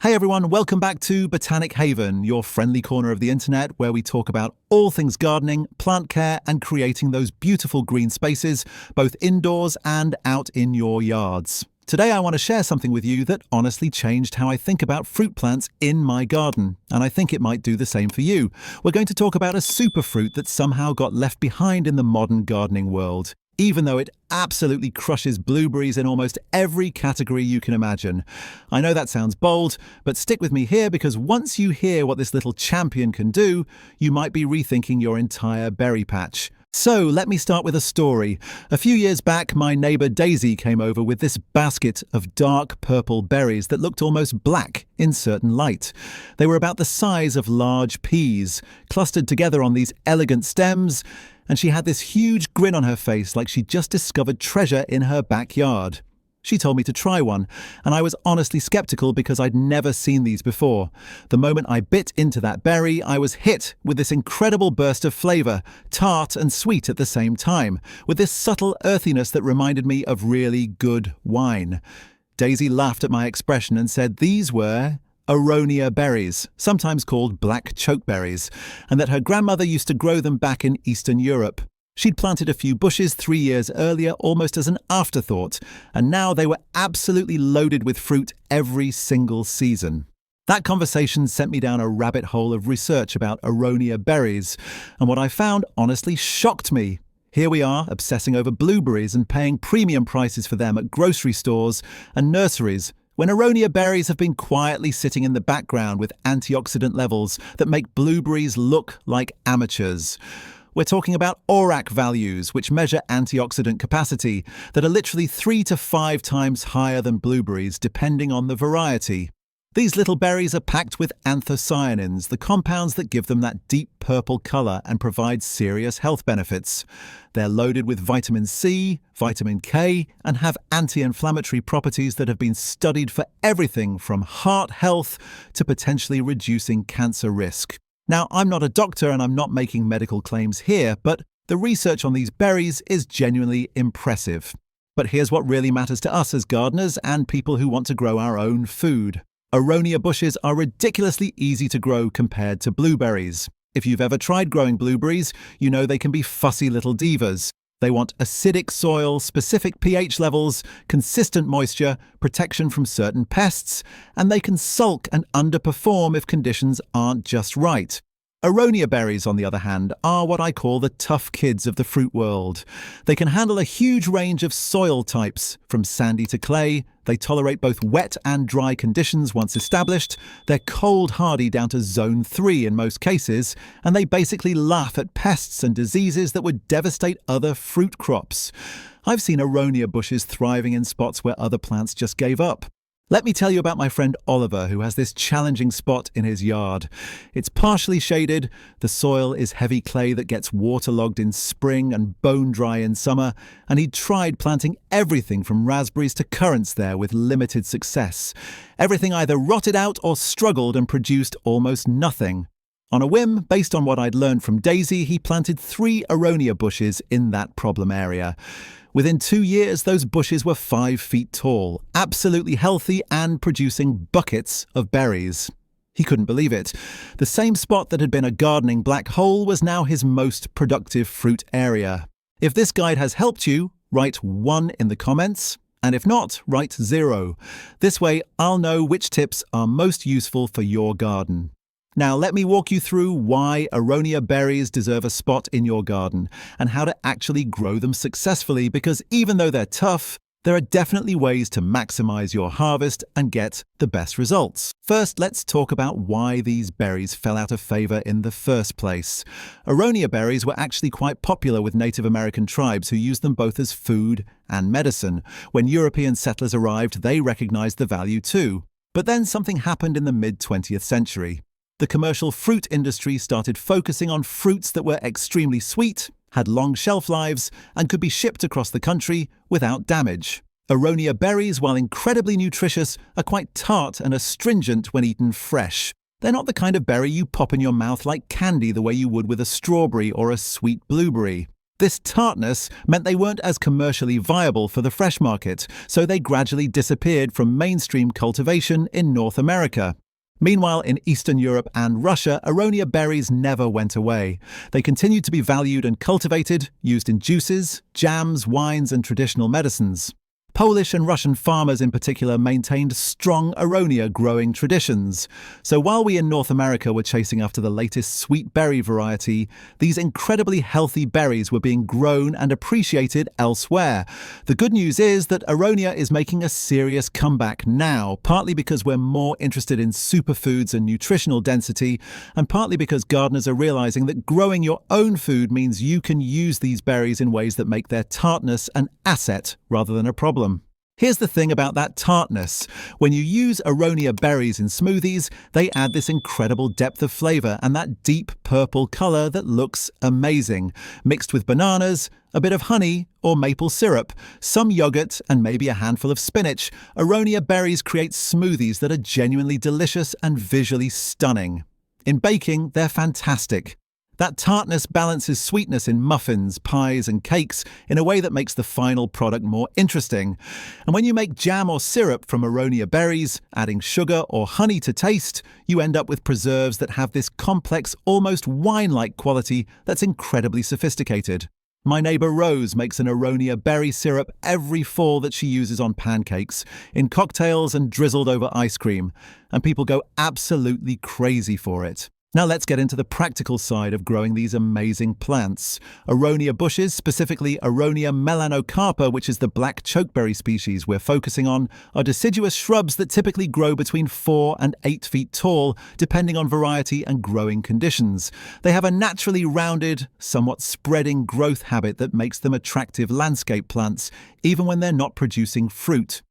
Hey everyone, welcome back to Botanic Haven, your friendly corner of the internet where we talk about all things gardening, plant care, and creating those beautiful green spaces, both indoors and out in your yards. Today I want to share something with you that honestly changed how I think about fruit plants in my garden, and I think it might do the same for you. We're going to talk about a superfruit that somehow got left behind in the modern gardening world, even though it absolutely crushes blueberries in almost every category you can imagine. I know that sounds bold, but stick with me here because once you hear what this little champion can do, you might be rethinking your entire berry patch. So let me start with a story. A few years back, my neighbour Daisy came over with this basket of dark purple berries that looked almost black in certain light. They were about the size of large peas, clustered together on these elegant stems, and she had this huge grin on her face like she'd just discovered treasure in her backyard. She told me to try one, and I was honestly skeptical because I'd never seen these before. The moment I bit into that berry, I was hit with this incredible burst of flavour, tart and sweet at the same time, with this subtle earthiness that reminded me of really good wine. Daisy laughed at my expression and said these were aronia berries, sometimes called black chokeberries, and that her grandmother used to grow them back in Eastern Europe. She'd planted a few bushes 3 years earlier almost as an afterthought, and now they were absolutely loaded with fruit every single season. That conversation sent me down a rabbit hole of research about aronia berries, and what I found honestly shocked me. Here we are, obsessing over blueberries and paying premium prices for them at grocery stores and nurseries, when aronia berries have been quietly sitting in the background with antioxidant levels that make blueberries look like amateurs. We're talking about ORAC values, which measure antioxidant capacity, that are literally 3 to 5 times higher than blueberries, depending on the variety. These little berries are packed with anthocyanins, the compounds that give them that deep purple colour and provide serious health benefits. They're loaded with vitamin C, vitamin K, and have anti-inflammatory properties that have been studied for everything from heart health to potentially reducing cancer risk. Now, I'm not a doctor and I'm not making medical claims here, but the research on these berries is genuinely impressive. But here's what really matters to us as gardeners and people who want to grow our own food. Aronia bushes are ridiculously easy to grow compared to blueberries. If you've ever tried growing blueberries, you know they can be fussy little divas. They want acidic soil, specific pH levels, consistent moisture, protection from certain pests, and they can sulk and underperform if conditions aren't just right. Aronia berries, on the other hand, are what I call the tough kids of the fruit world. They can handle a huge range of soil types, from sandy to clay. They tolerate both wet and dry conditions once established. They're cold hardy down to zone 3 in most cases, and they basically laugh at pests and diseases that would devastate other fruit crops. I've seen aronia bushes thriving in spots where other plants just gave up. Let me tell you about my friend Oliver, who has this challenging spot in his yard. It's partially shaded, the soil is heavy clay that gets waterlogged in spring and bone dry in summer, and he'd tried planting everything from raspberries to currants there with limited success. Everything either rotted out or struggled and produced almost nothing. On a whim, based on what I'd learned from Daisy, he planted 3 aronia bushes in that problem area. Within 2 years, those bushes were 5 feet tall, absolutely healthy and producing buckets of berries. He couldn't believe it. The same spot that had been a gardening black hole was now his most productive fruit area. If this guide has helped you, write 1 in the comments, and if not, write 0. This way, I'll know which tips are most useful for your garden. Now let me walk you through why aronia berries deserve a spot in your garden and how to actually grow them successfully, because even though they're tough, there are definitely ways to maximize your harvest and get the best results. First, let's talk about why these berries fell out of favor in the first place. Aronia berries were actually quite popular with Native American tribes who used them both as food and medicine. When European settlers arrived, they recognized the value too. But then something happened in the mid-20th century. The commercial fruit industry started focusing on fruits that were extremely sweet, had long shelf lives, and could be shipped across the country without damage. Aronia berries, while incredibly nutritious, are quite tart and astringent when eaten fresh. They're not the kind of berry you pop in your mouth like candy the way you would with a strawberry or a sweet blueberry. This tartness meant they weren't as commercially viable for the fresh market, so they gradually disappeared from mainstream cultivation in North America. Meanwhile, in Eastern Europe and Russia, aronia berries never went away. They continued to be valued and cultivated, used in juices, jams, wines, and traditional medicines. Polish and Russian farmers in particular maintained strong aronia growing traditions. So while we in North America were chasing after the latest sweet berry variety, these incredibly healthy berries were being grown and appreciated elsewhere. The good news is that aronia is making a serious comeback now, partly because we're more interested in superfoods and nutritional density, and partly because gardeners are realizing that growing your own food means you can use these berries in ways that make their tartness an asset rather than a problem. Here's the thing about that tartness. When you use aronia berries in smoothies, they add this incredible depth of flavor and that deep purple color that looks amazing. Mixed with bananas, a bit of honey or maple syrup, some yogurt, and maybe a handful of spinach, aronia berries create smoothies that are genuinely delicious and visually stunning. In baking, they're fantastic. That tartness balances sweetness in muffins, pies, and cakes in a way that makes the final product more interesting. And when you make jam or syrup from aronia berries, adding sugar or honey to taste, you end up with preserves that have this complex, almost wine-like quality that's incredibly sophisticated. My neighbour Rose makes an aronia berry syrup every fall that she uses on pancakes, in cocktails and drizzled over ice cream, and people go absolutely crazy for it. Now let's get into the practical side of growing these amazing plants. Aronia bushes, specifically Aronia melanocarpa, which is the black chokeberry species we're focusing on, are deciduous shrubs that typically grow between 4 and 8 feet tall, depending on variety and growing conditions. They have a naturally rounded, somewhat spreading growth habit that makes them attractive landscape plants, even when they're not producing fruit.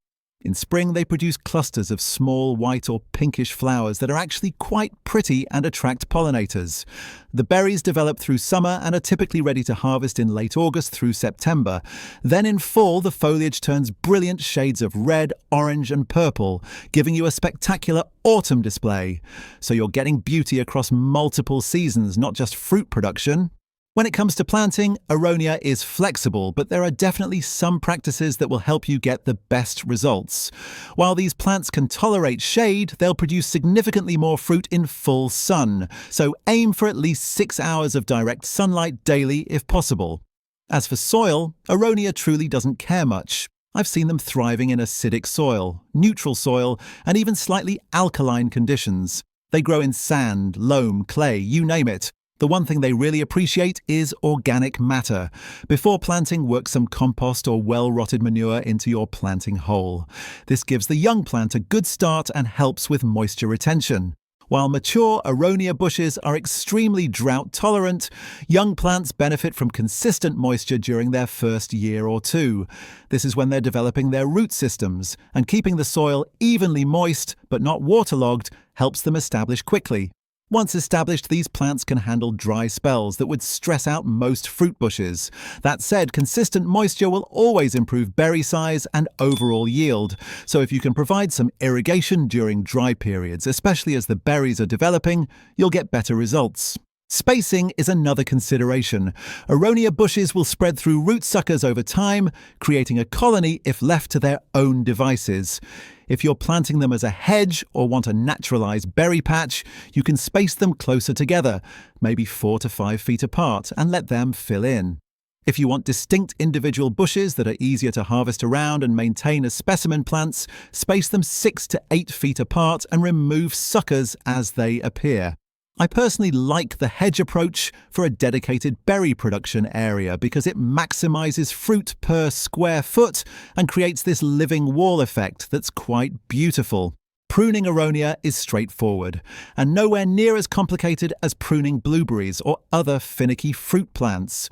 In spring, they produce clusters of small white or pinkish flowers that are actually quite pretty and attract pollinators. The berries develop through summer and are typically ready to harvest in late August through September. Then in fall, the foliage turns brilliant shades of red, orange, and purple, giving you a spectacular autumn display. So you're getting beauty across multiple seasons, not just fruit production. When it comes to planting, aronia is flexible, but there are definitely some practices that will help you get the best results. While these plants can tolerate shade, they'll produce significantly more fruit in full sun, so aim for at least 6 hours of direct sunlight daily if possible. As for soil, aronia truly doesn't care much. I've seen them thriving in acidic soil, neutral soil, and even slightly alkaline conditions. They grow in sand, loam, clay, you name it. The one thing they really appreciate is organic matter. Before planting, work some compost or well-rotted manure into your planting hole. This gives the young plant a good start and helps with moisture retention. While mature aronia bushes are extremely drought-tolerant, young plants benefit from consistent moisture during their first year or two. This is when they're developing their root systems, and keeping the soil evenly moist but not waterlogged helps them establish quickly. Once established, these plants can handle dry spells that would stress out most fruit bushes. That said, consistent moisture will always improve berry size and overall yield. So if you can provide some irrigation during dry periods, especially as the berries are developing, you'll get better results. Spacing is another consideration. Aronia bushes will spread through root suckers over time, creating a colony if left to their own devices. If you're planting them as a hedge or want a naturalized berry patch, you can space them closer together, maybe 4 to 5 feet apart, and let them fill in. If you want distinct individual bushes that are easier to harvest around and maintain as specimen plants, space them 6 to 8 feet apart and remove suckers as they appear. I personally like the hedge approach for a dedicated berry production area because it maximizes fruit per square foot and creates this living wall effect that's quite beautiful. Pruning aronia is straightforward and nowhere near as complicated as pruning blueberries or other finicky fruit plants.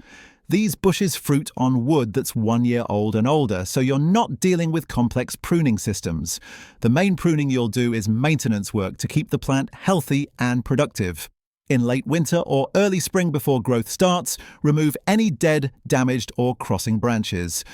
These bushes fruit on wood that's 1 year old and older, so you're not dealing with complex pruning systems. The main pruning you'll do is maintenance work to keep the plant healthy and productive. In late winter or early spring before growth starts, remove any dead, damaged or crossing branches.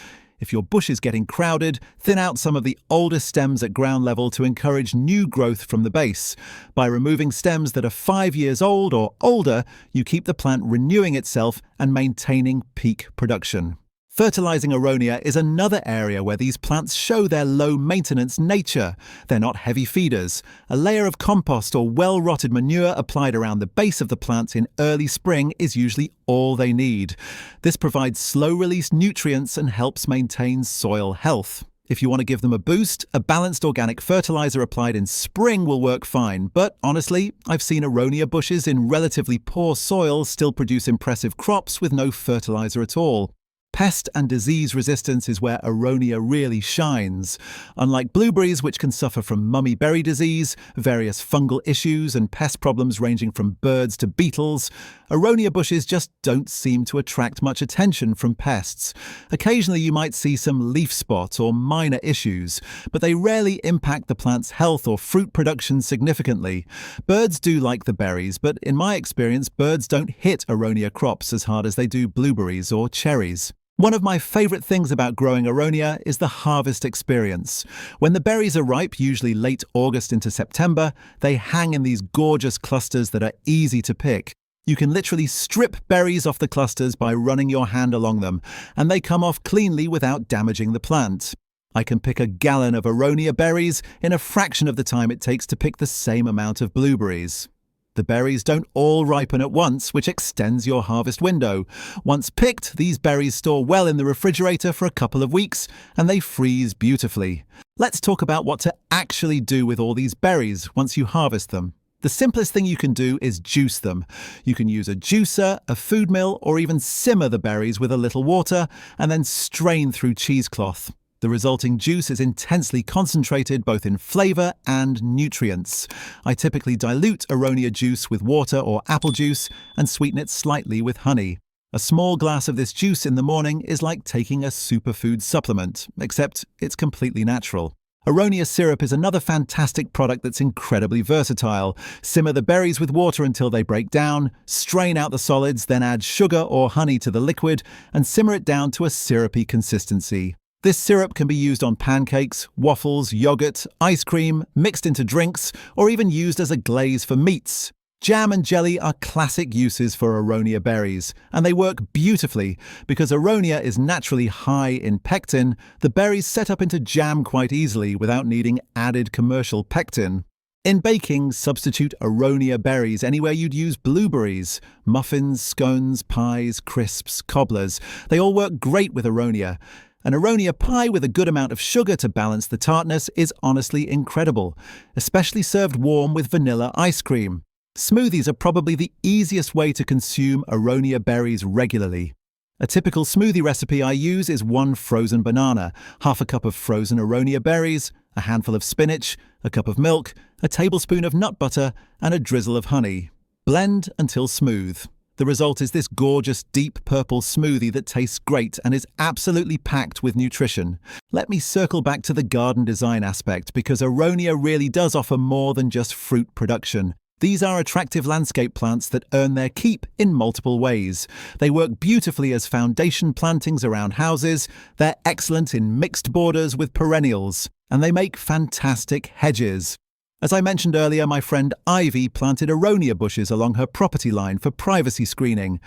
If your bush is getting crowded, thin out some of the oldest stems at ground level to encourage new growth from the base. By removing stems that are 5 years old or older, you keep the plant renewing itself and maintaining peak production. Fertilizing aronia is another area where these plants show their low-maintenance nature. They're not heavy feeders. A layer of compost or well-rotted manure applied around the base of the plants in early spring is usually all they need. This provides slow-release nutrients and helps maintain soil health. If you want to give them a boost, a balanced organic fertilizer applied in spring will work fine. But honestly, I've seen aronia bushes in relatively poor soil still produce impressive crops with no fertilizer at all. Pest and disease resistance is where aronia really shines. Unlike blueberries, which can suffer from mummy berry disease, various fungal issues and pest problems ranging from birds to beetles, aronia bushes just don't seem to attract much attention from pests. Occasionally you might see some leaf spot or minor issues, but they rarely impact the plant's health or fruit production significantly. Birds do like the berries, but in my experience, birds don't hit aronia crops as hard as they do blueberries or cherries. One of my favorite things about growing aronia is the harvest experience. When the berries are ripe, usually late August into September, they hang in these gorgeous clusters that are easy to pick. You can literally strip berries off the clusters by running your hand along them, and they come off cleanly without damaging the plant. I can pick a gallon of aronia berries in a fraction of the time it takes to pick the same amount of blueberries. The berries don't all ripen at once, which extends your harvest window. Once picked, these berries store well in the refrigerator for a couple of weeks, and they freeze beautifully. Let's talk about what to actually do with all these berries once you harvest them. The simplest thing you can do is juice them. You can use a juicer, a food mill, or even simmer the berries with a little water and then strain through cheesecloth. The resulting juice is intensely concentrated both in flavor and nutrients. I typically dilute aronia juice with water or apple juice and sweeten it slightly with honey. A small glass of this juice in the morning is like taking a superfood supplement, except it's completely natural. Aronia syrup is another fantastic product that's incredibly versatile. Simmer the berries with water until they break down, strain out the solids, then add sugar or honey to the liquid and simmer it down to a syrupy consistency. This syrup can be used on pancakes, waffles, yogurt, ice cream, mixed into drinks, or even used as a glaze for meats. Jam and jelly are classic uses for aronia berries, and they work beautifully because aronia is naturally high in pectin. The berries set up into jam quite easily without needing added commercial pectin. In baking, substitute aronia berries anywhere you'd use blueberries. Muffins, scones, pies, crisps, cobblers, they all work great with aronia. An aronia pie with a good amount of sugar to balance the tartness is honestly incredible, especially served warm with vanilla ice cream. Smoothies are probably the easiest way to consume aronia berries regularly. A typical smoothie recipe I use is 1 frozen banana, half a cup of frozen aronia berries, a handful of spinach, a cup of milk, a tablespoon of nut butter, and a drizzle of honey. Blend until smooth. The result is this gorgeous deep purple smoothie that tastes great and is absolutely packed with nutrition. Let me circle back to the garden design aspect because aronia really does offer more than just fruit production. These are attractive landscape plants that earn their keep in multiple ways. They work beautifully as foundation plantings around houses, they're excellent in mixed borders with perennials, and they make fantastic hedges. As I mentioned earlier, my friend Ivy planted aronia bushes along her property line for privacy screening,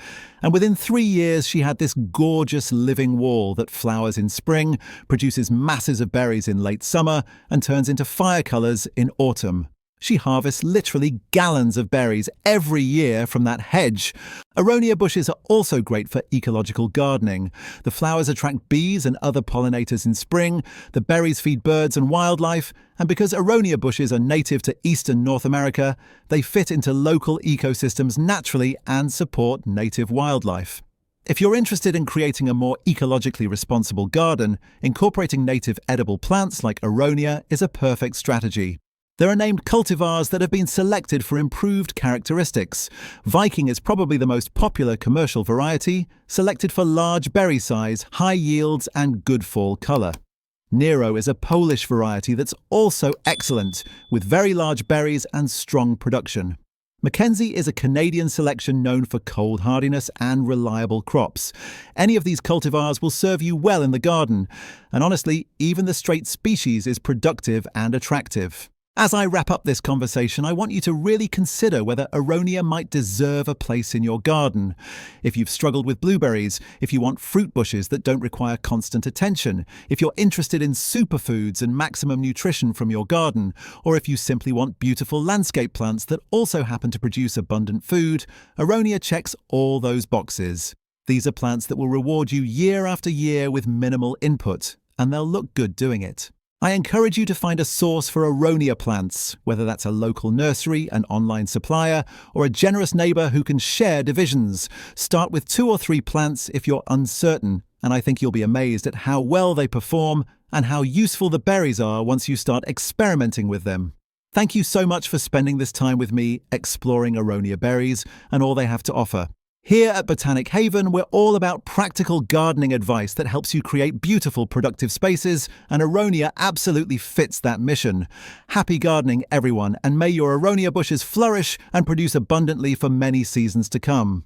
and within 3 years she had this gorgeous living wall that flowers in spring, produces masses of berries in late summer, and turns into fire colours in autumn. She harvests literally gallons of berries every year from that hedge. Aronia bushes are also great for ecological gardening. The flowers attract bees and other pollinators in spring, the berries feed birds and wildlife, and because aronia bushes are native to eastern North America, they fit into local ecosystems naturally and support native wildlife. If you're interested in creating a more ecologically responsible garden, incorporating native edible plants like aronia is a perfect strategy. There are named cultivars that have been selected for improved characteristics. Viking is probably the most popular commercial variety, selected for large berry size, high yields, and good fall colour. Nero is a Polish variety that's also excellent, with very large berries and strong production. Mackenzie is a Canadian selection known for cold hardiness and reliable crops. Any of these cultivars will serve you well in the garden, and honestly, even the straight species is productive and attractive. As I wrap up this conversation, I want you to really consider whether aronia might deserve a place in your garden. If you've struggled with blueberries, if you want fruit bushes that don't require constant attention, if you're interested in superfoods and maximum nutrition from your garden, or if you simply want beautiful landscape plants that also happen to produce abundant food, aronia checks all those boxes. These are plants that will reward you year after year with minimal input, and they'll look good doing it. I encourage you to find a source for aronia plants, whether that's a local nursery, an online supplier, or a generous neighbour who can share divisions. Start with 2 or 3 plants if you're uncertain, and I think you'll be amazed at how well they perform and how useful the berries are once you start experimenting with them. Thank you so much for spending this time with me exploring aronia berries and all they have to offer. Here at Botanic Haven, we're all about practical gardening advice that helps you create beautiful, productive spaces, and aronia absolutely fits that mission. Happy gardening, everyone, and may your aronia bushes flourish and produce abundantly for many seasons to come.